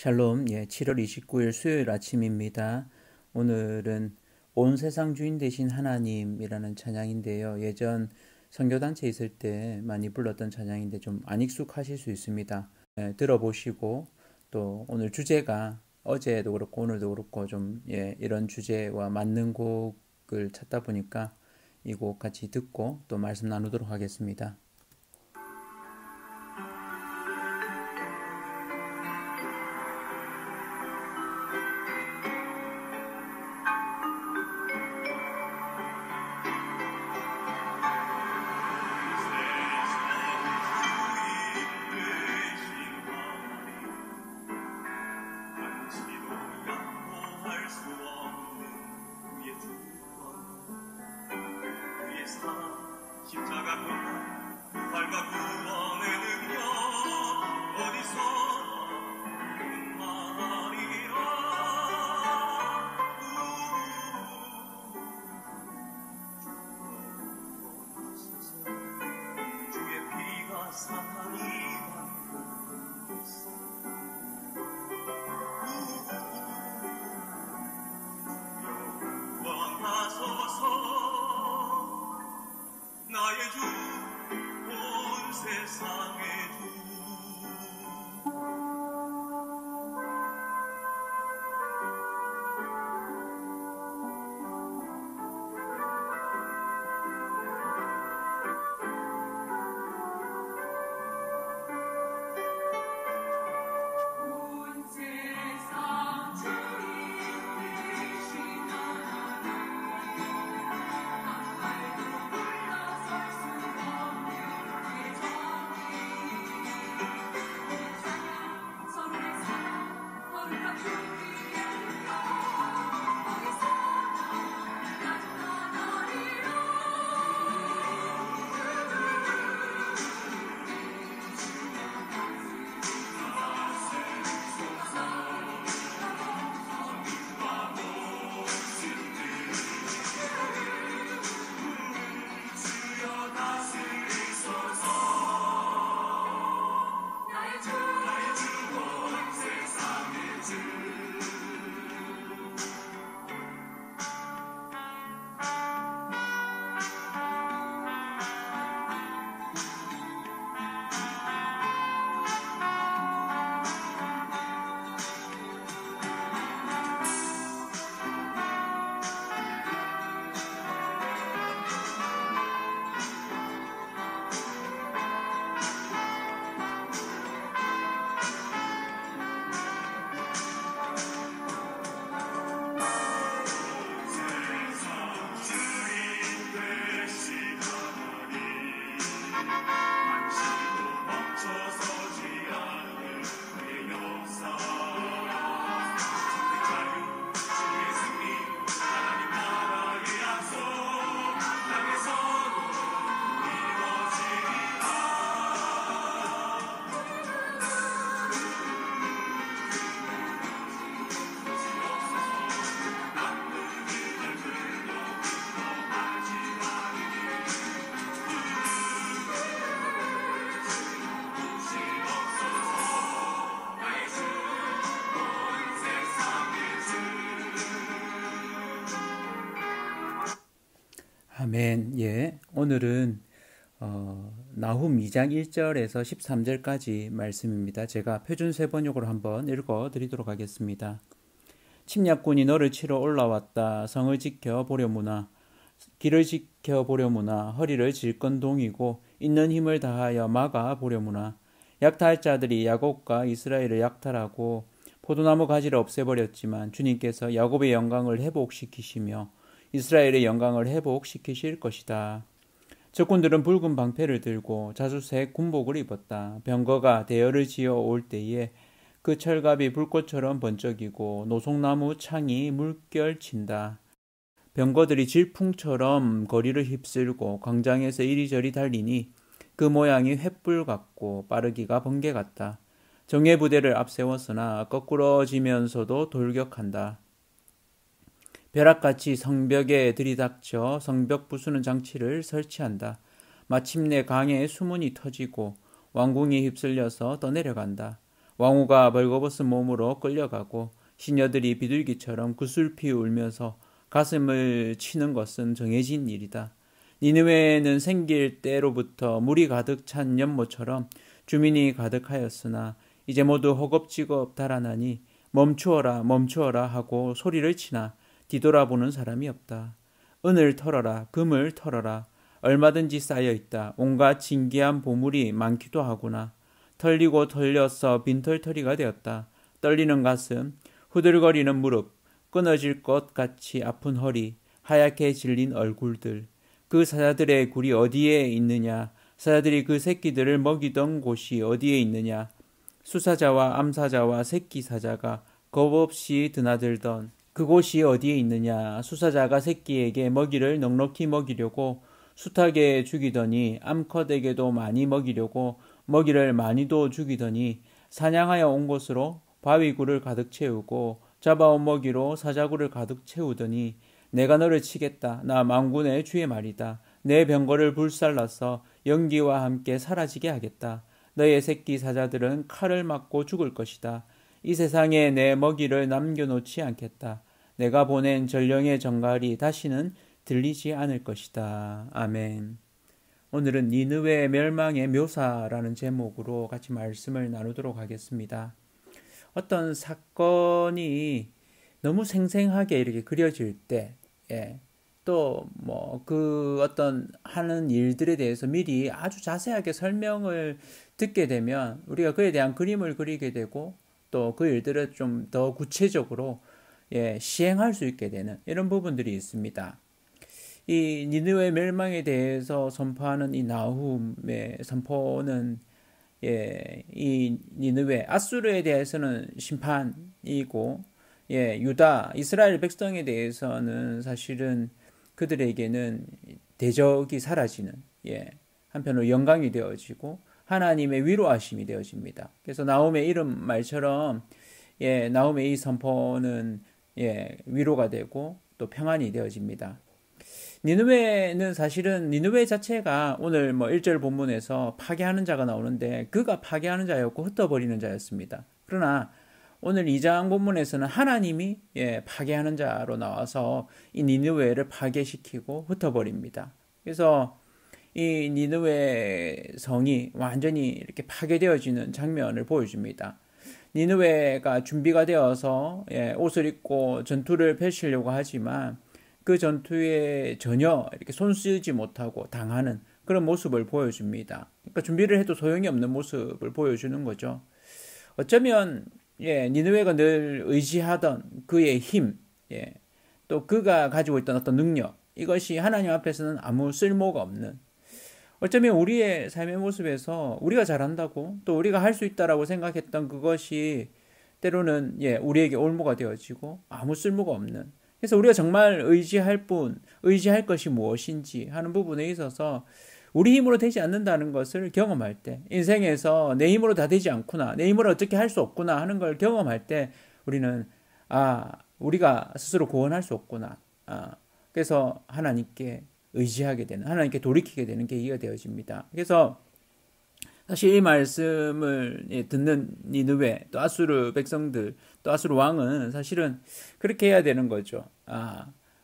샬롬, 7월 29일 수요일 아침입니다. 오늘은 온 세상 주인 되신 하나님이라는 찬양인데요. 예전 선교단체 있을 때 많이 불렀던 찬양인데 좀 안 익숙하실 수 있습니다. 들어보시고 또 오늘 주제가 어제도 그렇고 오늘도 그렇고 좀 이런 주제와 맞는 곡을 찾다 보니까 이 곡 같이 듣고 또 말씀 나누도록 하겠습니다. 십자가 고난 부활과 구원의 능력 어디서나 말이라 주의 피가 사하니 나의 주, 온 세상의 주. 온 세상 주인 되신 하나님 한발도 물러설 수 없는 그의 정의 서로의 사랑 거룩한 주님의 능력 어디서나 나타나리라 나의 주 온 세상의 주. 아멘. 오늘은 나훔 2장 1절에서 13절까지 말씀입니다. 제가 표준 세번역으로 한번 읽어 드리도록 하겠습니다. 침략군이 너를 치러 올라왔다. 성을 지켜보려무나 길을 지켜보려무나 허리를 질건동이고 있는 힘을 다하여 막아보려무나 약탈 자들이 야곱과 이스라엘을 약탈하고 포도나무 가지를 없애버렸지만 주님께서 야곱의 영광을 회복시키시며 이스라엘의 영광을 회복시키실 것이다. 적군들은 붉은 방패를 들고 자주색 군복을 입었다. 병거가 대열을 지어 올 때에 그 철갑이 불꽃처럼 번쩍이고 노송나무 창이 물결친다. 병거들이 질풍처럼 거리를 휩쓸고 광장에서 이리저리 달리니 그 모양이 횃불 같고 빠르기가 번개 같다. 정예 부대를 앞세웠으나 거꾸러지면서도 돌격한다. 벼락같이 성벽에 들이닥쳐 성벽 부수는 장치를 설치한다. 마침내 강에 수문이 터지고 왕궁이 휩쓸려서 떠내려간다. 왕후가 벌거벗은 몸으로 끌려가고 시녀들이 비둘기처럼 구슬피 울면서 가슴을 치는 것은 정해진 일이다. 니느웨는 생길 때로부터 물이 가득 찬 연못처럼 주민이 가득하였으나 이제 모두 허겁지겁 달아나니 멈추어라 멈추어라 하고 소리를 치나 뒤돌아보는 사람이 없다. 은을 털어라 금을 털어라 얼마든지 쌓여있다. 온갖 진귀한 보물이 많기도 하구나. 털리고 털려서 빈털터리가 되었다. 떨리는 가슴, 후들거리는 무릎, 끊어질 것 같이 아픈 허리, 하얗게 질린 얼굴들. 그 사자들의 굴이 어디에 있느냐? 사자들이 그 새끼들을 먹이던 곳이 어디에 있느냐? 수사자와 암사자와 새끼 사자가 겁없이 드나들던 그곳이 어디에 있느냐? 수사자가 새끼에게 먹이를 넉넉히 먹이려고 숱하게 죽이더니 암컷에게도 많이 먹이려고 먹이를 많이도 죽이더니 사냥하여 온 곳으로 바위굴을 가득 채우고 잡아온 먹이로 사자굴을 가득 채우더니 내가 너를 치겠다. 나 만군의 주의 말이다. 내 병거를 불살라서 연기와 함께 사라지게 하겠다. 너의 새끼 사자들은 칼을 맞고 죽을 것이다. 이 세상에 내 먹이를 남겨놓지 않겠다. 내가 보낸 전령의 정갈이 다시는 들리지 않을 것이다. 아멘. 오늘은 니느웨 멸망의 묘사라는 제목으로 같이 말씀을 나누도록 하겠습니다. 어떤 사건이 너무 생생하게 이렇게 그려질 때, 또 뭐 그 어떤 하는 일들에 대해서 미리 아주 자세하게 설명을 듣게 되면 우리가 그에 대한 그림을 그리게 되고 또 그 일들을 좀 더 구체적으로 시행할 수 있게 되는 이런 부분들이 있습니다. 이 니느웨 멸망에 대해서 선포하는 이 나훔의 선포는 이 니느웨 아수르에 대해서는 심판이고 유다 이스라엘 백성에 대해서는 사실은 그들에게는 대적이 사라지는 한편으로 영광이 되어지고 하나님의 위로하심이 되어집니다. 그래서 나훔의 이름 말처럼 나훔의 이 선포는 위로가 되고 또 평안이 되어집니다. 니느웨는 사실은 니느웨 자체가 오늘 1절 본문에서 파괴하는 자가 나오는데 그가 파괴하는 자였고 흩어버리는 자였습니다. 그러나 오늘 2장 본문에서는 하나님이 파괴하는 자로 나와서 이 니느웨를 파괴시키고 흩어버립니다. 그래서 이 니느웨 성이 완전히 이렇게 파괴되어지는 장면을 보여줍니다. 니느웨가 준비가 되어서 옷을 입고 전투를 펼치려고 하지만 그 전투에 전혀 이렇게 손쓰지 못하고 당하는 그런 모습을 보여줍니다. 그러니까 준비를 해도 소용이 없는 모습을 보여주는 거죠. 어쩌면 니느웨가 늘 의지하던 그의 힘, 또 그가 가지고 있던 어떤 능력, 이것이 하나님 앞에서는 아무 쓸모가 없는, 어쩌면 우리의 삶의 모습에서 우리가 잘한다고 또 우리가 할 수 있다라고 생각했던 그것이 때로는 우리에게 올무가 되어지고 아무 쓸모가 없는, 그래서 우리가 정말 의지할 것이 무엇인지 하는 부분에 있어서 우리 힘으로 되지 않는다는 것을 경험할 때, 인생에서 내 힘으로 다 되지 않구나, 내 힘으로 어떻게 할 수 없구나 하는 걸 경험할 때 우리는 우리가 스스로 구원할 수 없구나. 그래서 하나님께 의지하게 되는, 하나님께 돌이키게 되는 계기가 되어집니다. 그래서 사실 이 말씀을 듣는 니느웨, 또 아수르 백성들, 또 아수르 왕은 사실은 그렇게 해야 되는 거죠.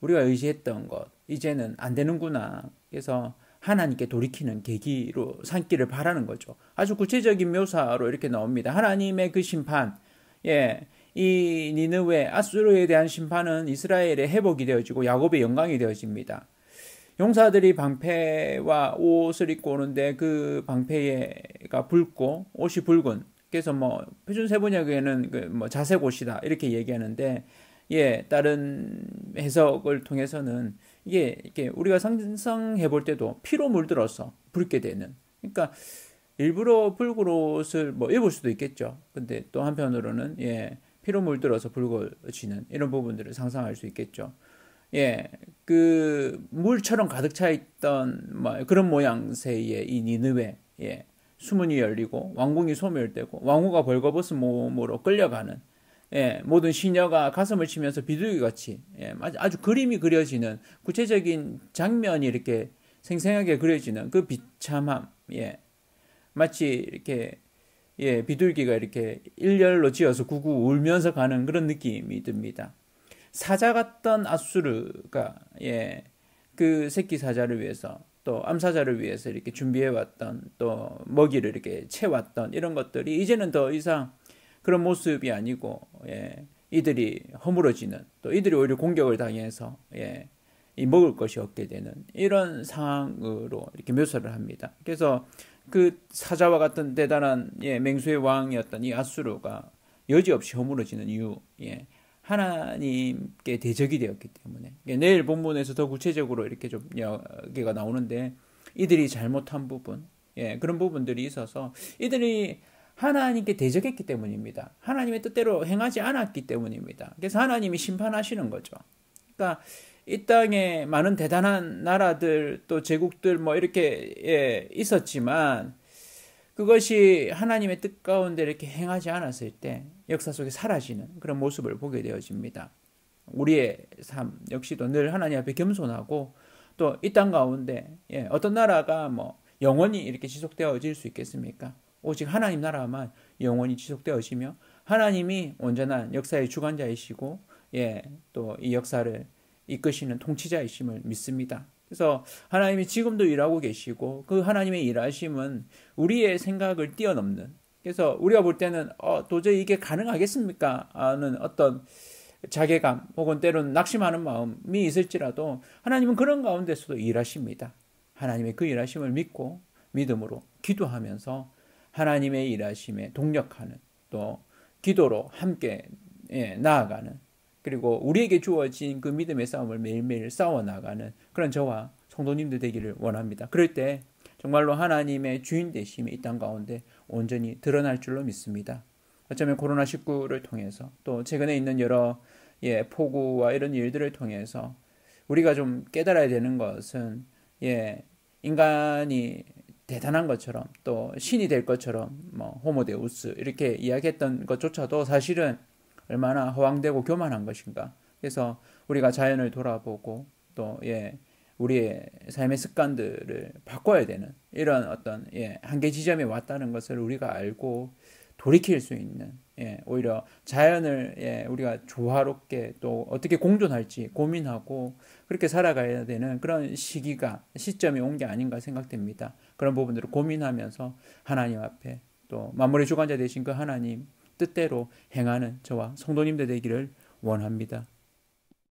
우리가 의지했던 것 이제는 안 되는구나. 그래서 하나님께 돌이키는 계기로 삼기를 바라는 거죠. 아주 구체적인 묘사로 이렇게 나옵니다. 하나님의 그 심판, 이 니느웨 아수르에 대한 심판은 이스라엘의 회복이 되어지고 야곱의 영광이 되어집니다. 용사들이 방패와 옷을 입고 오는데 그 방패가 붉고 옷이 붉은, 그래서 표준 세번역에는 자색 옷이다 이렇게 얘기하는데, 다른 해석을 통해서는 이게 우리가 상상해 볼 때도 피로 물들어서 붉게 되는, 그러니까 일부러 붉은 옷을 입을 수도 있겠죠. 근데 또 한편으로는 피로 물들어서 붉어지는 이런 부분들을 상상할 수 있겠죠. 그 물처럼 가득 차 있던 그런 모양새의 이 니느웨, 수문이 열리고 왕궁이 소멸되고 왕후가 벌거벗은 몸으로 끌려가는, 모든 시녀가 가슴을 치면서 비둘기같이 아주 그림이 그려지는 구체적인 장면이 이렇게 생생하게 그려지는 그 비참함, 마치 이렇게 예, 비둘기가 이렇게 일렬로 지어서 구구 울면서 가는 그런 느낌이 듭니다. 사자 같던 아수르가 예, 그 새끼 사자를 위해서 또 암사자를 위해서 이렇게 준비해왔던 또 먹이를 이렇게 채웠던 이런 것들이 이제는 더 이상 그런 모습이 아니고 예, 이들이 허물어지는 또 이들이 오히려 공격을 당해서 예, 이 먹을 것이 없게 되는 이런 상황으로 이렇게 묘사를 합니다. 그래서 그 사자와 같은 대단한 예, 맹수의 왕이었던 이 아수르가 여지없이 허물어지는 이유 예, 하나님께 대적이 되었기 때문에 내일 본문에서 더 구체적으로 이렇게 좀 이야기가 나오는데 이들이 잘못한 부분 예, 그런 부분들이 있어서 이들이 하나님께 대적했기 때문입니다. 하나님의 뜻대로 행하지 않았기 때문입니다. 그래서 하나님이 심판하시는 거죠. 그러니까 이 땅에 많은 대단한 나라들 또 제국들 뭐 이렇게 예, 있었지만 그것이 하나님의 뜻 가운데 이렇게 행하지 않았을 때 역사 속에 사라지는 그런 모습을 보게 되어집니다. 우리의 삶 역시도 늘 하나님 앞에 겸손하고 또 이 땅 가운데 예, 어떤 나라가 뭐 영원히 이렇게 지속되어질 수 있겠습니까? 오직 하나님 나라만 영원히 지속되어지며 하나님이 온전한 역사의 주관자이시고 예, 또 이 역사를 이끄시는 통치자이심을 믿습니다. 그래서 하나님이 지금도 일하고 계시고 그 하나님의 일하심은 우리의 생각을 뛰어넘는 그래서 우리가 볼 때는 도저히 이게 가능하겠습니까? 하는 어떤 자괴감 혹은 때로는 낙심하는 마음이 있을지라도 하나님은 그런 가운데서도 일하십니다. 하나님의 그 일하심을 믿고 믿음으로 기도하면서 하나님의 일하심에 동력하는 또 기도로 함께 나아가는 그리고 우리에게 주어진 그 믿음의 싸움을 매일매일 싸워나가는 그런 저와 성도님들 되기를 원합니다. 그럴 때 정말로 하나님의 주인 되심이 이 땅 가운데 온전히 드러날 줄로 믿습니다. 어쩌면 코로나19를 통해서 또 최근에 있는 여러 폭우와 이런 일들을 통해서 우리가 좀 깨달아야 되는 것은 인간이 대단한 것처럼 또 신이 될 것처럼 뭐 호모데우스 이렇게 이야기했던 것조차도 사실은 얼마나 허황되고 교만한 것인가. 그래서 우리가 자연을 돌아보고 또 우리의 삶의 습관들을 바꿔야 되는 이런 어떤 한계 지점에 왔다는 것을 우리가 알고 돌이킬 수 있는 오히려 자연을 우리가 조화롭게 또 어떻게 공존할지 고민하고 그렇게 살아가야 되는 그런 시점이 온 게 아닌가 생각됩니다. 그런 부분들을 고민하면서 하나님 앞에 또 만물의 주관자 되신 그 하나님 뜻대로 행하는 저와 성도님들 되기를 원합니다.